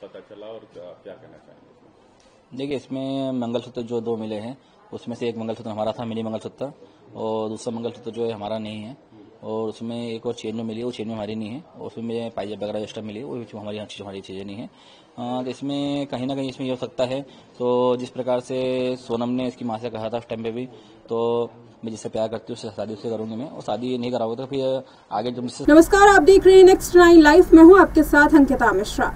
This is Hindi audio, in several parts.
पता चला और क्या कहना चाहेंगे इसमें? देखिए, इसमें मंगलसूत्र जो 2 मिले हैं उसमें से एक मंगलसूत्र हमारा था, मिनी मंगलसूत्र, और दूसरा मंगलसूत्र जो है हमारा नहीं है। और उसमें एक और चेन जो मिली है वो चेन में हमारी नहीं है, और उसमें पाइजेब वगैरह एक्स्ट्रा मिली है वो हमारी चीज़ें नहीं है। तो इसमें कहीं ना कहीं इसमें ये हो सकता है, तो जिस प्रकार से सोनम ने इसकी माँ से कहा था उस टाइम पे भी, तो मैं जिससे प्यार करती हूँ उससे शादी उससे करूंगी मैं, और शादी नहीं कराऊंगा तो फिर आगे जब मुझसे। नमस्कार, आप देख रहे हैं नेक्स्ट 9 लाइव। मैं हूं आपके साथ अंकिता मिश्रा।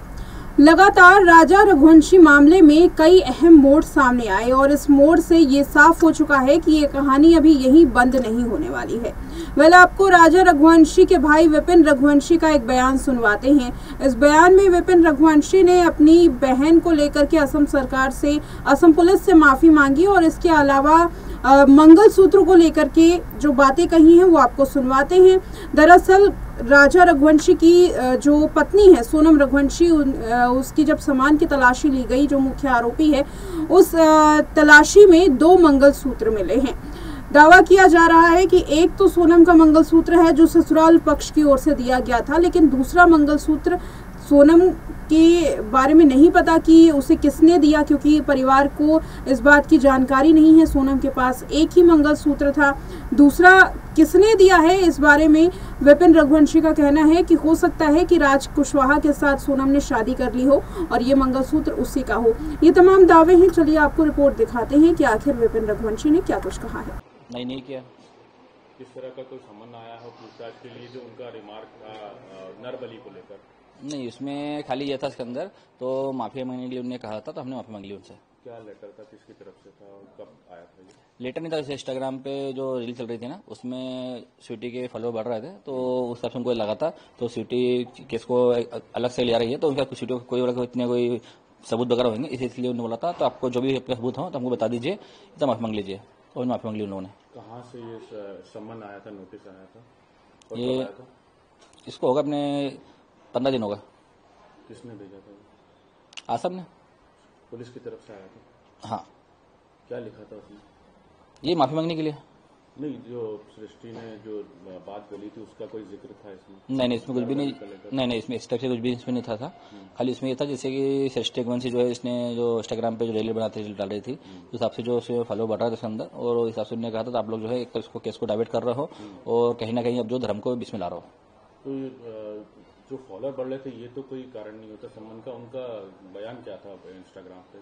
लगातार राजा रघुवंशी मामले में कई अहम मोड़ सामने आए और इस मोड़ से ये साफ हो चुका है कि ये कहानी अभी यहीं बंद नहीं होने वाली है। आपको राजा रघुवंशी के भाई विपिन रघुवंशी का एक बयान सुनवाते हैं। इस बयान में विपिन रघुवंशी ने अपनी बहन को लेकर के असम सरकार से, असम पुलिस से माफी मांगी और इसके अलावा मंगलसूत्र को लेकर के जो बातें कही हैं वो आपको सुनवाते हैं। दरअसल राजा रघुवंशी की जो पत्नी है सोनम रघुवंशी, उसकी जब सामान की तलाशी ली गई, जो मुख्य आरोपी है, उस तलाशी में 2 मंगलसूत्र मिले हैं। दावा किया जा रहा है कि एक तो सोनम का मंगलसूत्र है जो ससुराल पक्ष की ओर से दिया गया था, लेकिन दूसरा मंगलसूत्र सोनम के बारे में नहीं पता कि उसे किसने दिया, क्योंकि परिवार को इस बात की जानकारी नहीं है। सोनम के पास एक ही मंगलसूत्र था, दूसरा किसने दिया है इस बारे में विपिन रघुवंशी का कहना है कि हो सकता है कि राज कुशवाहा के साथ सोनम ने शादी कर ली हो और ये मंगलसूत्र उसी का हो। ये तमाम दावे हैं। चलिए आपको रिपोर्ट दिखाते हैं कि आखिर विपिन रघुवंशी ने क्या कुछ कहा है। नहीं किया। किस तरह का कोई समन आया हो पूछताछ के लिए जो उनका रिमार्क था नरबली को लेकर? नहीं, उसमें खाली ये था इसके अंदर, तो माफी मांगने के लिए उन्होंने कहा था, तो हमने माफी मांग ली उनसे। क्या लेटर था, किसकी तरफ से था और कब आया था ये? लेटर नहीं था, जैसे इंस्टाग्राम पे जो रील चल रही थी ना, उसमें स्वीटी के फॉलोअर बढ़ रहे थे, तो उस हिसाब से उनको लगा था, तो स्वीटी केस को अलग से ले रही है, तो उनका स्वीटी को इतने कोई सबूत वगैरह होंगे, इसलिए उन्होंने बोला था तो आपको जो भी सबूत हो तो हमको बता दीजिए, तो माफी मांग लीजिए, और माफी मांग ली उन्होंने। कहाँ से ये सम्मन आया था, नोटिस आया था, और ये कब आया था? इसको होगा अपने 15 दिन होगा। किसने भेजा था? आसम ने, पुलिस की तरफ से आया था। हाँ। क्या लिखा था उसमें? ये माफी मांगने के लिए। नहीं, जो सृष्टि ने जो बात बोली थी उसका कोई जिक्र था इसमें? नहीं, इसमें कुछ भी नहीं, इसमें इस टाइप से कुछ भी इसमें नहीं था। खाली इसमें ये था जैसे कि सृष्टि रघुवंशी जो है, इसने जो इंस्टाग्राम पे जो रील बनाते डाल रही थी, उस हिसाब से जो उससे फॉलो बढ़ रहा था इसके अंदर, और उस हिसाब से उन्होंने कहा था तो आप लोग जो है एक इसको केस को डाइवर्ट कर रहे हो और कहीं ना कहीं अब जो धर्म को बीच में ला रहे हो। तो जो फॉलोअर बढ़ रहे थे ये तो कोई कारण नहीं होता सम्मन का। उनका बयान क्या था इंस्टाग्राम पे?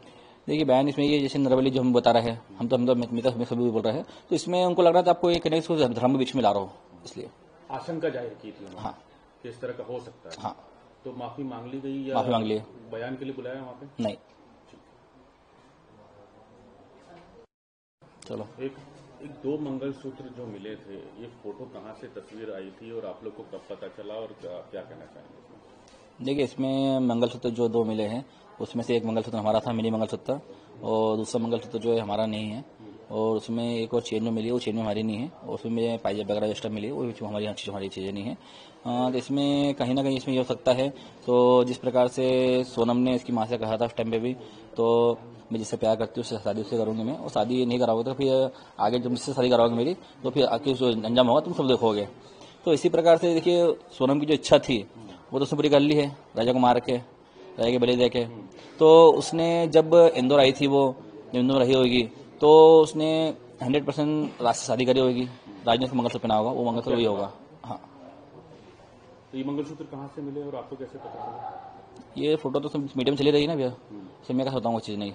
देखिए, बयान इसमें ये जैसे नरबली जो हम बता रहे हैं, हम तो सभी बोल रहे हैं, तो इसमें उनको लग रहा था आपको एक धर्म के बीच में ला रहा हो, इसलिए आशंका जाहिर की थी उन्होंने। हाँ, किस तरह का हो सकता है। हाँ। तो माफी मांग ली गई या माफी मांग ली? बयान के लिए बुलाया वहाँ पे? नहीं। चलो। एक 2 मंगलसूत्र जो मिले थे, ये फोटो कहाँ से तस्वीर आई थी और आप लोग को कब पता चला और क्या कहना चाहेंगे इसमें? देखिए, इसमें मंगलसूत्र जो 2 मिले हैं उसमें से एक मंगलसूत्र हमारा था, मिनी मंगलसूत्र, और दूसरा मंगलसूत्र जो है हमारा नहीं है, और उसमें एक और चेन जो मिली है वो चेन में हमारी नहीं है, और उसमें पाइजेब वगैरह एक्स्ट्रा मिली है वो हमारी चीज़ें नहीं है। तो इसमें कहीं ना कहीं इसमें ये हो सकता है, तो जिस प्रकार से सोनम ने इसकी माँ से कहा था उस टाइम पे भी, तो मैं जिससे प्यार करती हूँ उससे शादी उससे करूंगी मैं, और शादी नहीं कराऊंगा तो फिर आगे जब मुझसे शादी कराओगे मेरी, तो फिर आगे जो अंजाम होगा तुम सब देखोगे। तो इसी प्रकार से देखिए, सोनम की जो इच्छा थी वो तो उसने पूरी कर ली है, राजा को मार के, राजा के बलि दे के। तो उसने जब इंदौर आई थी, वो जब इंदौर रही होगी, तो उसने 100% राज से शादी करी होगी, राज ने उसको मंगलसूत्र पहना होगा, वो मंगलसूत्र वही होगा। हाँ। तो ये मंगलसूत्र कहाँ से मिले और आपको कैसे पता चला? ये फोटो तो सब मीडिया में चली रही है ना भैया, सब मैं क्या बताऊँ वो चीज़ नहीं,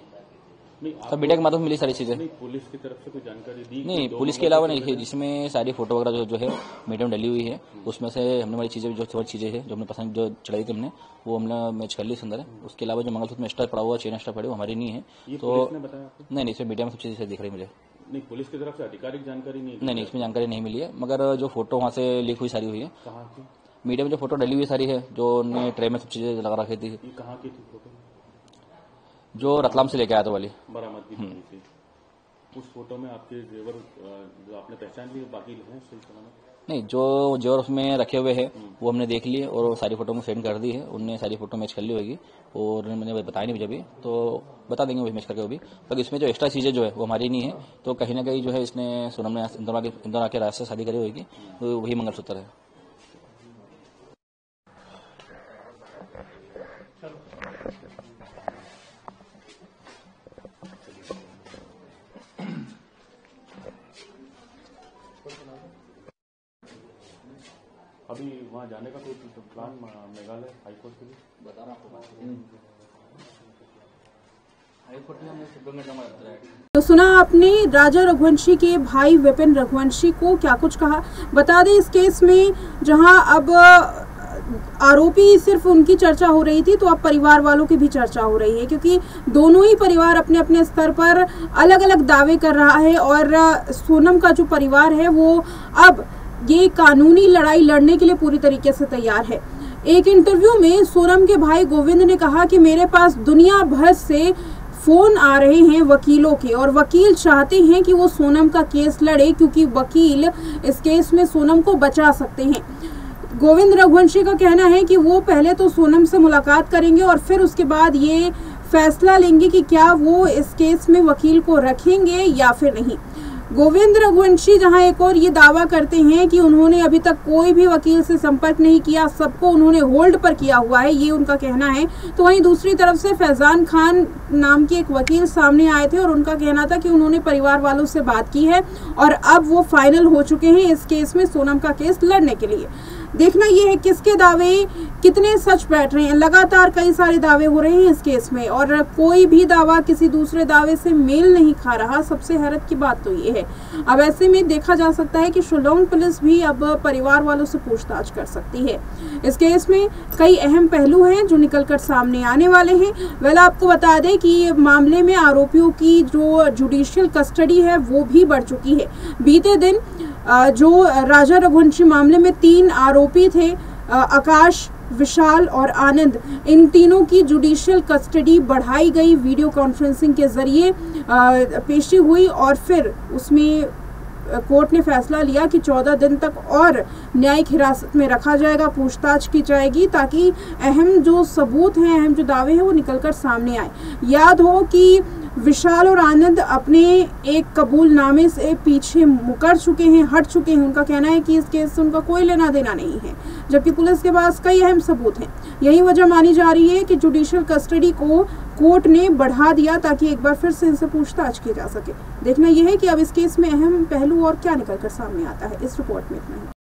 सब मीडिया के माध्यम से मिली सारी चीजें। नहीं, पुलिस की तरफ से कोई जानकारी दी? नहीं, पुलिस के अलावा नहीं है, जिसमें सारी फोटो वगैरह जो है मीडिया में डली हुई है, उसमें से हमने हमारी चीजें जो थोड़ी चीजें हैं जो हमने पसंद जो चढ़ाई थी हमने, वो हमने मैच कर ली सुंदर है। उसके अलावा जो मंगलसूत्र में एक्स्ट्रा पड़ा हुआ, चेन एक्स्ट्रा पड़ी, वो हमारी नहीं है। तो नहीं, इसमें मीडिया में सब चीजें दिख रही मुझे। नहीं, पुलिस की तरफ से आधिकारिक जानकारी नहीं? नहीं, इसमें जानकारी नहीं मिली है, मगर जो फोटो वहाँ से लीक हुई सारी हुई है। कहाँ की? मीडिया में जो फोटो डली हुई सारी है, जो उन्होंने ट्रे में सब चीजें लगा रखी थी। कहाँ की थी फोटो? जो रतलाम से लेके आया था वाली, बरामद की थी। उस फोटो में आपके जेवर जो आपने पहचान लिए, बाकी हैं सही सलामत? नहीं, जो जेवर उसमें रखे हुए हैं वो हमने देख लिए और सारी फोटो में सेंड कर दी है, उनने सारी फोटो मैच कर ली होगी, और मैंने बताया नहीं मुझे भी, तो बता देंगे वही मैच करके वो भी। पर इसमें जो एक्स्ट्रा चीजें जो है वो हमारी नहीं है, तो कहीं ना कहीं जो है इसने सोनम ने इंदौर आके राज से शादी करी होगी, तो वही मंगलसूत्र है। वहाँ जाने का कोई प्लान मेघालय हाईकोर्ट के लिए बता रहा आपको हाईकोर्ट में हमने सुप्रीम जमा करता है। तो सुना आपने राजा रघुवंशी के भाई विपिन रघुवंशी को क्या कुछ कहा। बता दें इस केस में जहां अब आरोपी सिर्फ उनकी चर्चा हो रही थी, तो अब परिवार वालों की भी चर्चा हो रही है, क्योंकि दोनों ही परिवार अपने अपने स्तर पर अलग अलग दावे कर रहा है। और सोनम का जो परिवार है वो अब ये कानूनी लड़ाई लड़ने के लिए पूरी तरीके से तैयार है। एक इंटरव्यू में सोनम के भाई गोविंद ने कहा कि मेरे पास दुनिया भर से फोन आ रहे हैं वकीलों के, और वकील चाहते हैं कि वो सोनम का केस लड़े, क्योंकि वकील इस केस में सोनम को बचा सकते हैं। गोविंद रघुवंशी का कहना है कि वो पहले तो सोनम से मुलाकात करेंगे और फिर उसके बाद ये फैसला लेंगे कि क्या वो इस केस में वकील को रखेंगे या फिर नहीं। गोविंद रघुवंशी जहां एक और ये दावा करते हैं कि उन्होंने अभी तक कोई भी वकील से संपर्क नहीं किया, सबको उन्होंने होल्ड पर किया हुआ है, ये उनका कहना है। तो वहीं दूसरी तरफ से फैजान खान नाम के एक वकील सामने आए थे और उनका कहना था कि उन्होंने परिवार वालों से बात की है और अब वो फाइनल हो चुके हैं इस केस में, सोनम का केस लड़ने के लिए। देखना ये है किसके दावे कितने सच बैठ रहे हैं। लगातार कई सारे दावे हो रहे हैं इस केस में और कोई भी दावा किसी दूसरे दावे से मेल नहीं खा रहा। सबसे हैरत की बात तो ये है। अब ऐसे में देखा जा सकता है कि शिलोंग पुलिस भी अब परिवार वालों से पूछताछ कर सकती है। इस केस में कई अहम पहलू हैं जो निकलकर सामने आने वाले हैं। वेल आपको बता दें कि मामले में आरोपियों की जो जुडिशियल कस्टडी है वो भी बढ़ चुकी है। बीते दिन जो राजा रघुवंशी मामले में 3 आरोपी थे, आकाश, विशाल और आनंद, इन तीनों की जुडिशियल कस्टडी बढ़ाई गई। वीडियो कॉन्फ्रेंसिंग के जरिए पेशी हुई और फिर उसमें कोर्ट ने फैसला लिया कि 14 दिन तक और न्यायिक हिरासत में रखा जाएगा, पूछताछ की जाएगी, ताकि अहम जो सबूत हैं, अहम जो दावे हैं वो निकलकर सामने आए। याद हो कि विशाल और आनंद अपने एक कबूलनामे से पीछे मुकर चुके हैं, हट चुके हैं। उनका कहना है कि इस केस से उनका कोई लेना देना नहीं है, जबकि पुलिस के पास कई अहम सबूत हैं। यही वजह मानी जा रही है कि जुडिशियल कस्टडी को कोर्ट ने बढ़ा दिया ताकि एक बार फिर से इनसे पूछताछ की जा सके। देखना यह है कि अब इस केस में अहम पहलू और क्या निकलकर सामने आता है। इस रिपोर्ट में इतना ही।